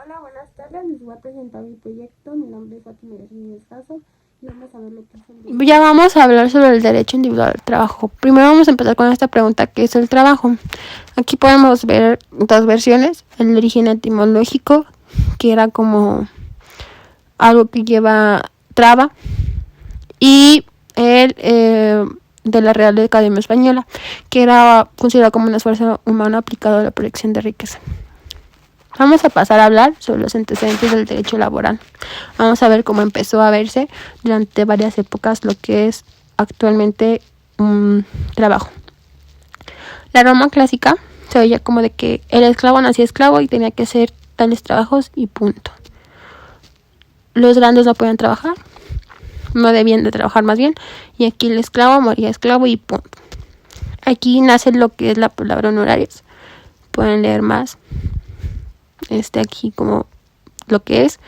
Hola, buenas tardes. Les voy a presentar mi proyecto. Mi nombre es Fátima Yasmín Escaso y vamos a ver lo que es el derecho. Ya vamos a hablar sobre el derecho individual al trabajo. Primero vamos a empezar con esta pregunta: ¿qué es el trabajo? Aquí podemos ver dos versiones: el origen etimológico, que era como algo que lleva traba, y el de la Real Academia Española, que era considerado como un esfuerzo humano aplicado a la producción de riqueza. Vamos a pasar a hablar sobre los antecedentes del derecho laboral. Vamos a ver cómo empezó a verse durante varias épocas lo que es actualmente un trabajo. La Roma clásica se veía como de que el esclavo nacía esclavo y tenía que hacer tales trabajos y punto. Los grandes no podían trabajar, no debían de trabajar más bien, y aquí el esclavo moría esclavo y punto. Aquí nace lo que es la palabra honorarios. Pueden leer más aquí como lo que es,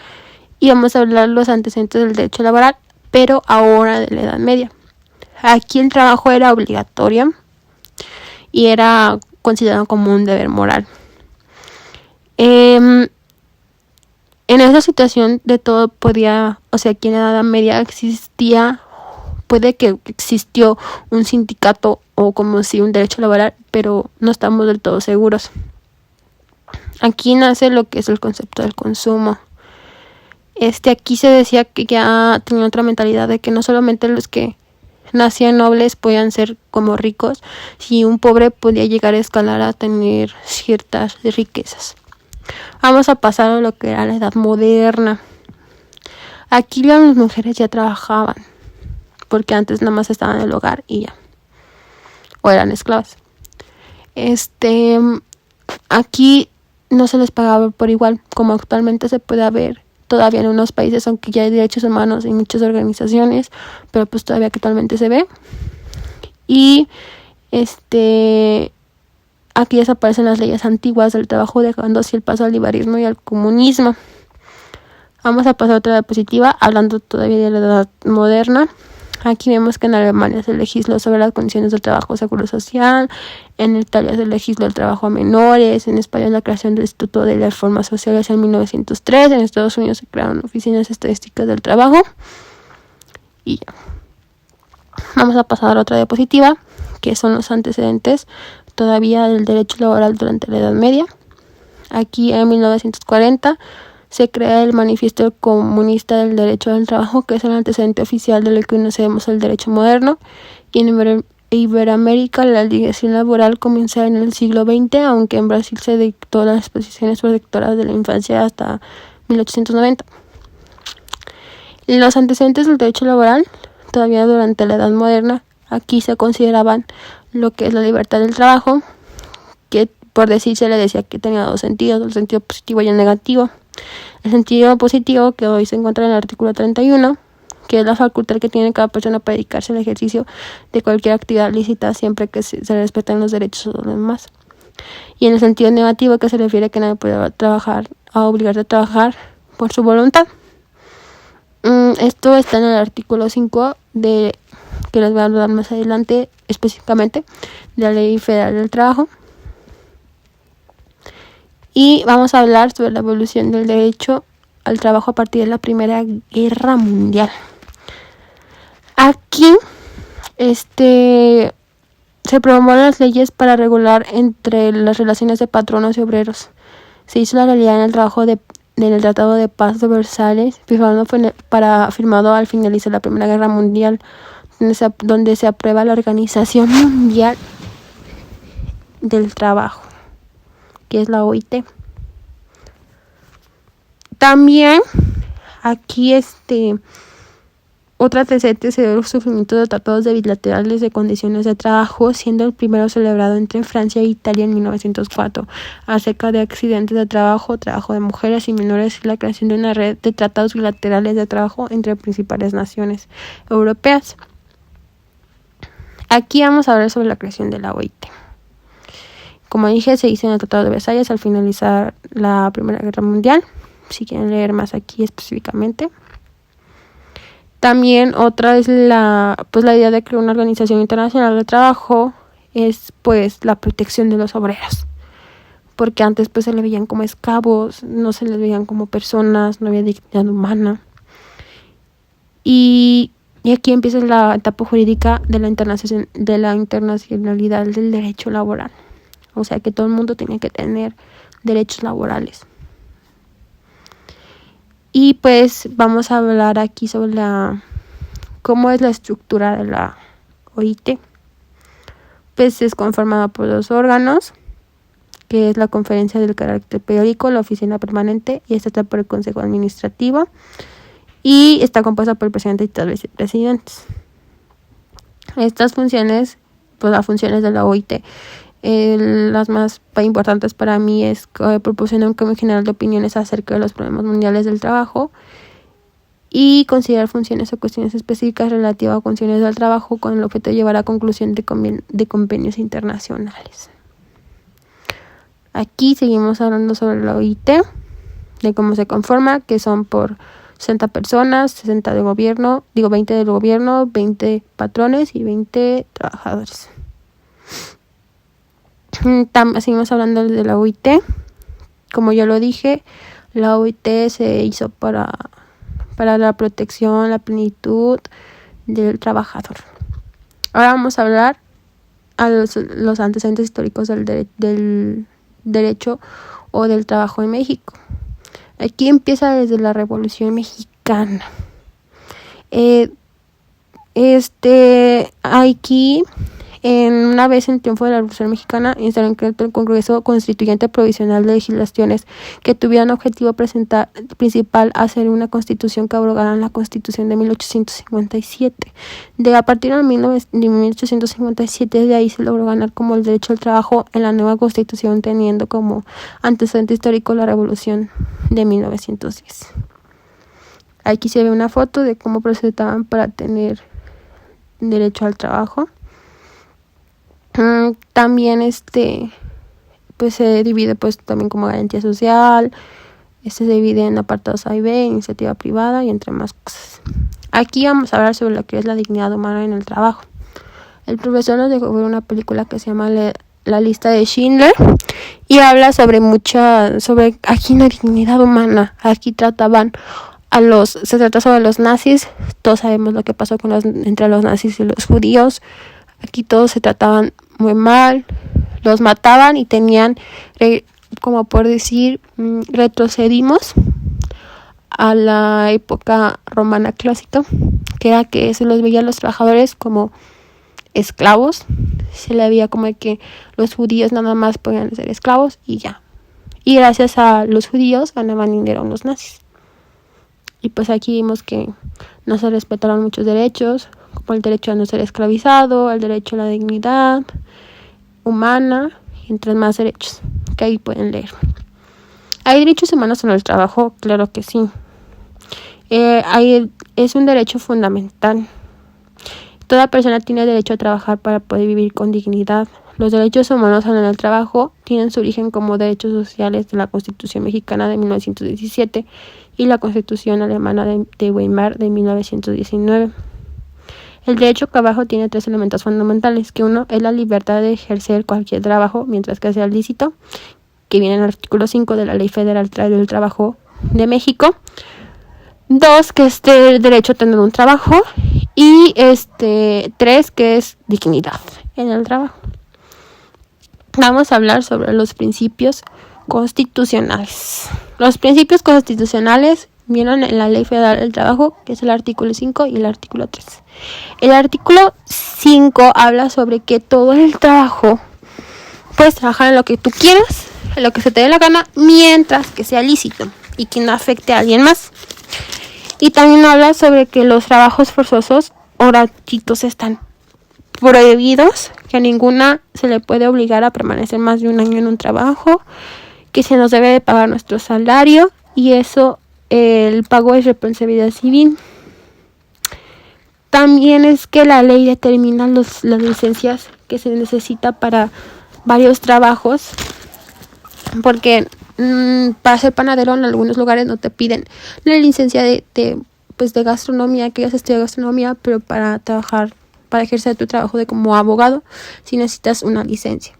y vamos a hablar los antecedentes del derecho laboral, pero ahora de la Edad Media. Aquí el trabajo era obligatorio y era considerado como un deber moral. En esa situación de todo podía, aquí en la Edad Media puede que existió un sindicato o como si un derecho laboral, pero no estamos del todo seguros. Aquí nace lo que es el concepto del consumo. Aquí se decía que ya tenía otra mentalidad de que no solamente los que nacían nobles podían ser como ricos, si un pobre podía llegar a escalar a tener ciertas riquezas. Vamos a pasar a lo que era la Edad Moderna. Aquí las mujeres ya trabajaban, porque antes nada más estaban en el hogar y ya, o eran esclavas. Aquí no se les pagaba por igual, como actualmente se puede ver todavía en unos países, aunque ya hay derechos humanos en muchas organizaciones, pero pues todavía actualmente se ve. Y aquí desaparecen las leyes antiguas del trabajo, dejando así el paso al liberalismo y al comunismo. Vamos a pasar a otra diapositiva, hablando todavía de la edad moderna. Aquí vemos que en Alemania se legisló sobre las condiciones del trabajo, seguro social. En Italia se legisló el trabajo a menores. En España la creación del Instituto de las Reformas Sociales en 1903. En Estados Unidos se crearon oficinas estadísticas del trabajo. Y ya. Vamos a pasar a otra diapositiva, que son los antecedentes todavía del derecho laboral durante la Edad Media. Aquí en 1940 se crea el Manifiesto Comunista del Derecho del Trabajo, que es el antecedente oficial de lo que conocemos el derecho moderno. Y en Iberoamérica la legislación laboral comienza en el siglo XX, aunque en Brasil se dictó las disposiciones protectoras de la infancia hasta 1890. Los antecedentes del derecho laboral, todavía durante la Edad Moderna, aquí se consideraban lo que es la libertad del trabajo, que por decir se le decía que tenía dos sentidos, el sentido positivo y el negativo. El sentido positivo, que hoy se encuentra en el artículo 31, que es la facultad que tiene cada persona para dedicarse al ejercicio de cualquier actividad lícita siempre que se respeten los derechos de los demás. Y en el sentido negativo, que se refiere a que nadie puede obligarse a trabajar por su voluntad. Esto está en el artículo 5 que les voy a hablar más adelante, específicamente de la Ley Federal del Trabajo. Y vamos a hablar sobre la evolución del derecho al trabajo a partir de la Primera Guerra Mundial. Aquí se promovieron las leyes para regular entre las relaciones de patronos y obreros. Se hizo la realidad en el trabajo en el Tratado de Paz de Versalles, firmado al finalizar la Primera Guerra Mundial, donde se aprueba la Organización Mundial del Trabajo, que es la OIT. También aquí otra antecedente se dio el sufrimiento de tratados de bilaterales de condiciones de trabajo, siendo el primero celebrado entre Francia e Italia en 1904, acerca de accidentes de trabajo, trabajo de mujeres y menores, y la creación de una red de tratados bilaterales de trabajo entre principales naciones europeas. Aquí vamos a hablar sobre la creación de la OIT. Como dije, se hizo en el Tratado de Versalles al finalizar la Primera Guerra Mundial. Si quieren leer más aquí específicamente. También otra es la idea de crear una organización internacional de trabajo, es pues la protección de los obreros. porque antes pues se les veían como esclavos, no se les veían como personas, no había dignidad humana. Y aquí empieza la etapa jurídica de la internacionalidad del derecho laboral. O sea que todo el mundo tenía que tener derechos laborales. Y pues vamos a hablar aquí sobre cómo es la estructura de la OIT. Pues es conformada por 2 órganos, que es la Conferencia del Carácter Periódico, la Oficina Permanente, y esta está por el Consejo Administrativo, y está compuesta por el presidente y 3 vicepresidentes. Estas funciones, pues las funciones de la OIT, las más importantes para mí es que proporciona un cambio general de opiniones acerca de los problemas mundiales del trabajo y considerar funciones o cuestiones específicas relativas a funciones del trabajo con el objeto de llevar a conclusión de convenios internacionales. Aquí seguimos hablando sobre la OIT, de cómo se conforma, que son por 60 personas, 60 de gobierno, 20 del gobierno, 20 patrones y 20 trabajadores. Seguimos hablando de la OIT. Como ya lo dije, la OIT se hizo para la protección, la plenitud del trabajador. Ahora vamos a hablar a los antecedentes históricos del derecho o del trabajo en México. Aquí empieza desde la Revolución Mexicana. Aquí, una vez en el triunfo de la Revolución Mexicana, instalaron el Congreso Constituyente Provisional de Legislaciones, que tuvieron objetivo principal hacer una constitución que abrogara la Constitución de 1857. A partir de 1857, de ahí se logró ganar como el derecho al trabajo en la nueva Constitución, teniendo como antecedente histórico la Revolución de 1910. Aquí se ve una foto de cómo procedían para tener derecho al trabajo. También pues se divide pues también como garantía social, se divide en apartados A y B, iniciativa privada y entre más cosas. Aquí vamos a hablar sobre lo que es la dignidad humana en el trabajo. El profesor nos dejó ver una película que se llama La lista de Schindler y habla sobre aquí la dignidad humana. Aquí se trata sobre los nazis. Todos sabemos lo que pasó entre los nazis y los judíos. Aquí todos se trataban muy mal, los mataban y tenían, como por decir, retrocedimos a la época romana clásica, que era que se los veía a los trabajadores como esclavos. Se le veía como que los judíos nada más podían ser esclavos y ya. Y gracias a los judíos ganaban dinero los nazis. Y pues aquí vimos que no se respetaron muchos derechos, como el derecho a no ser esclavizado, el derecho a la dignidad humana, y entre más derechos, que ahí pueden leer. ¿Hay derechos humanos en el trabajo? Claro que sí. Es un derecho fundamental. Toda persona tiene derecho a trabajar para poder vivir con dignidad. Los derechos humanos en el trabajo tienen su origen como derechos sociales de la Constitución Mexicana de 1917 y la Constitución Alemana de Weimar de 1919. El derecho al trabajo tiene 3 elementos fundamentales, que uno es la libertad de ejercer cualquier trabajo mientras que sea lícito, que viene en el artículo 5 de la Ley Federal del Trabajo de México. 2, que es el derecho a tener un trabajo. Y 3, que es dignidad en el trabajo. Vamos a hablar sobre los principios constitucionales. Los principios constitucionales vienen en la Ley Federal del Trabajo, que es el artículo 5 y el artículo 3. El artículo 5 habla sobre que todo el trabajo puedes trabajar en lo que tú quieras, en lo que se te dé la gana, mientras que sea lícito y que no afecte a alguien más. Y también habla sobre que los trabajos forzosos o gratuitos están prohibidos, que a ninguna se le puede obligar a permanecer más de un año en un trabajo, que se nos debe de pagar nuestro salario y eso, el pago es responsabilidad civil. También es que la ley determina las licencias que se necesita para varios trabajos, porque para ser panadero en algunos lugares no te piden la licencia de gastronomía, que ya se estudia gastronomía, pero para ejercer tu trabajo como abogado, sí necesitas una licencia.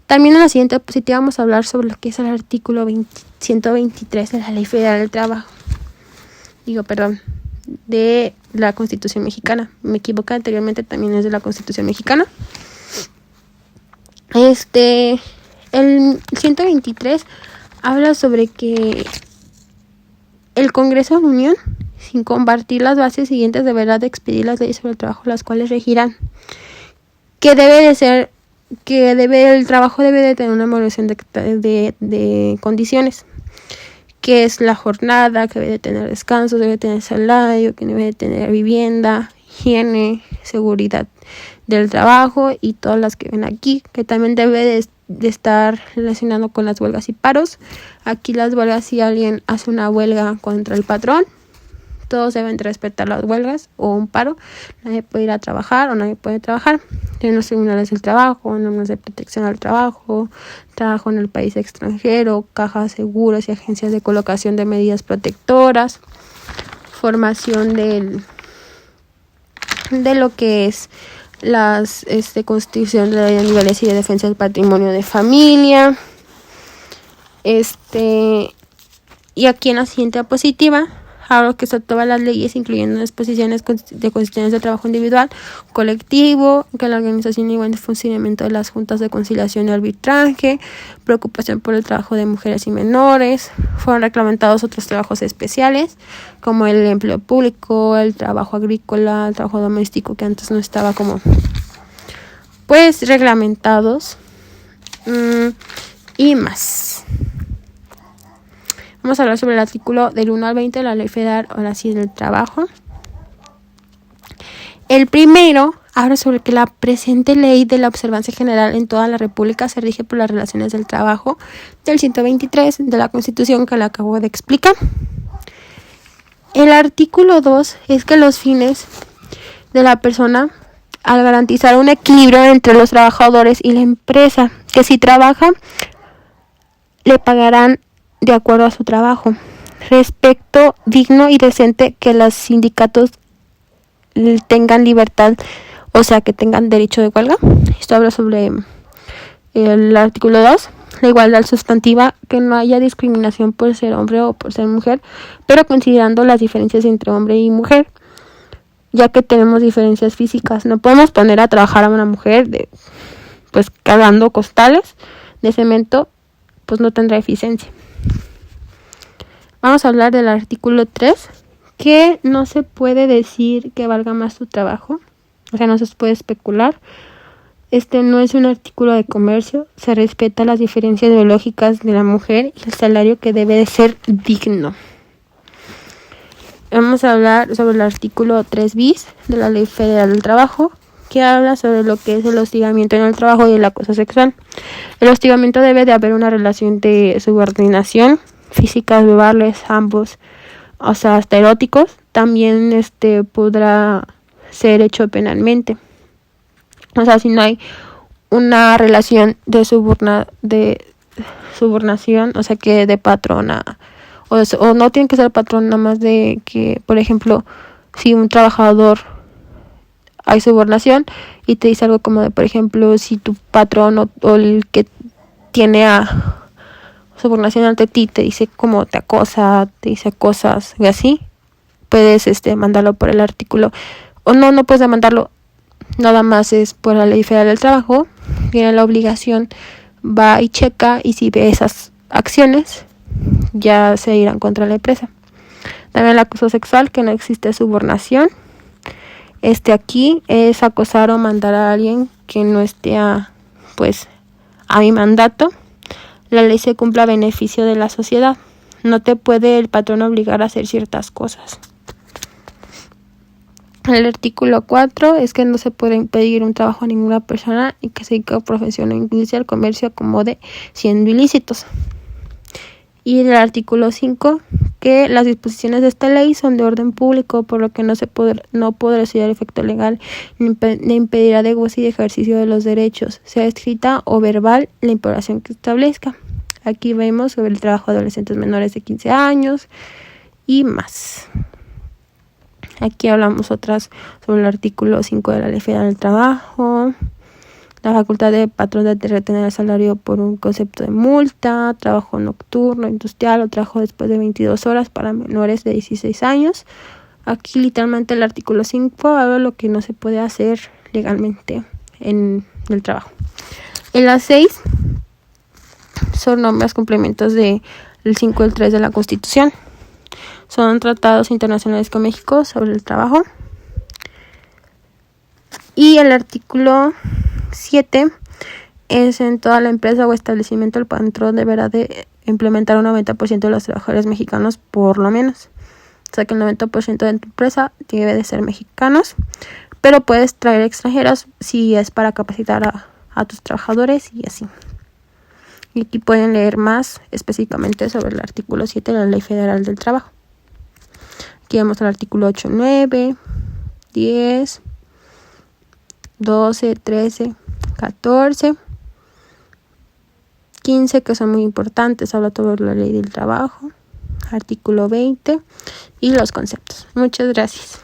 También en la siguiente diapositiva vamos a hablar sobre lo que es el artículo 123 de la Ley Federal del Trabajo. De la Constitución Mexicana. Me equivoqué anteriormente, también es de la Constitución Mexicana. El 123 habla sobre que el Congreso de la Unión, sin compartir las bases siguientes, deberá de expedir las leyes sobre el trabajo, las cuales regirán el trabajo debe de tener una moderación de condiciones, que es la jornada, que debe de tener descanso, debe de tener salario, que debe de tener vivienda, higiene, seguridad del trabajo y todas las que ven aquí, que también debe de estar relacionado con las huelgas y paros. Aquí las huelgas, si alguien hace una huelga contra el patrón, todos deben de respetar las huelgas o un paro. Nadie puede ir a trabajar o nadie puede trabajar. En los tribunales del trabajo, normas de protección al trabajo, trabajo en el país extranjero, cajas, seguros y agencias de colocación de medidas protectoras, formación de lo que es las constitución de niveles y de defensa del patrimonio de familia. Y aquí en la siguiente diapositiva hablo que son todas las leyes, incluyendo disposiciones de condiciones de trabajo individual, colectivo, que la organización y buen funcionamiento de las juntas de conciliación y arbitraje, preocupación por el trabajo de mujeres y menores. Fueron reglamentados otros trabajos especiales, como el empleo público, el trabajo agrícola, el trabajo doméstico, que antes no estaba como reglamentados, y más. Vamos a hablar sobre el artículo del 1 al 20 de la Ley Federal, ahora sí, del Trabajo. El primero habla sobre que la presente ley de la observancia general en toda la República se rige por las relaciones del trabajo del 123 de la Constitución, que le acabo de explicar. El artículo 2 es que los fines de la persona, al garantizar un equilibrio entre los trabajadores y la empresa, que si trabaja, le pagarán de acuerdo a su trabajo. Respeto digno y decente, que los sindicatos tengan libertad, o sea, que tengan derecho de huelga. Esto habla sobre el artículo 2. La igualdad sustantiva, que no haya discriminación por ser hombre o por ser mujer, pero considerando las diferencias entre hombre y mujer, ya que tenemos diferencias físicas. No podemos poner a trabajar a una mujer cargando costales de cemento, pues no tendrá eficiencia. Vamos a hablar del artículo 3, que no se puede decir que valga más su trabajo, o sea, no se puede especular. No es un artículo de comercio, se respeta las diferencias biológicas de la mujer y el salario, que debe de ser digno. Vamos a hablar sobre el artículo 3 bis de la Ley Federal del Trabajo, que habla sobre lo que es el hostigamiento en el trabajo y el acoso sexual. El hostigamiento debe de haber una relación de subordinación, físicas, verbales, ambos, o sea, hasta eróticos. También podrá ser hecho penalmente. O sea, si no hay una relación de subornación, o sea, que de patrona, o no tiene que ser patrón, nada más de que, por ejemplo, si un trabajador hay subornación y te dice algo como de, por ejemplo, si tu patrón o el que tiene a subornación ante ti te dice como te acosa, te dice cosas y así, puedes mandarlo por el artículo, o no puedes demandarlo, nada más es por la Ley Federal del Trabajo. Tiene la obligación, va y checa, y si ve esas acciones ya se irán contra la empresa. También el acoso sexual, que no existe subornación. Aquí es acosar o mandar a alguien que no esté a mi mandato. La ley se cumple a beneficio de la sociedad. No te puede el patrón obligar a hacer ciertas cosas. El artículo 4 es que no se puede impedir un trabajo a ninguna persona y que se dedique a profesión o industria, al comercio, acomode siendo ilícitos. Y el artículo 5, que las disposiciones de esta ley son de orden público, por lo que no podrá ser efecto legal ni impedirá de goce y ejercicio de los derechos, sea escrita o verbal, la imperación que establezca. Aquí vemos sobre el trabajo de adolescentes menores de 15 años y más. Aquí hablamos otras sobre el artículo 5 de la Ley Federal del Trabajo, la facultad de patrón de retener el salario por un concepto de multa, trabajo nocturno, industrial o trabajo después de 22 horas para menores de 16 años. Aquí literalmente el artículo 5 habla de lo que no se puede hacer legalmente en el trabajo. En la 6 son normas complementos del 5 y el 3 de la Constitución. Son tratados internacionales con México sobre el trabajo. Y el artículo 7 es: en toda la empresa o establecimiento el patrón deberá de implementar un 90% de los trabajadores mexicanos por lo menos. O sea que el 90% de tu empresa debe de ser mexicanos, pero puedes traer extranjeros si es para capacitar a tus trabajadores y así. Y aquí pueden leer más específicamente sobre el artículo 7 de la Ley Federal del Trabajo. Aquí vemos el artículo 8, 9, 10, 12, 13, 14, 15, que son muy importantes. Habla sobre la Ley del Trabajo, artículo 20 y los conceptos. Muchas gracias.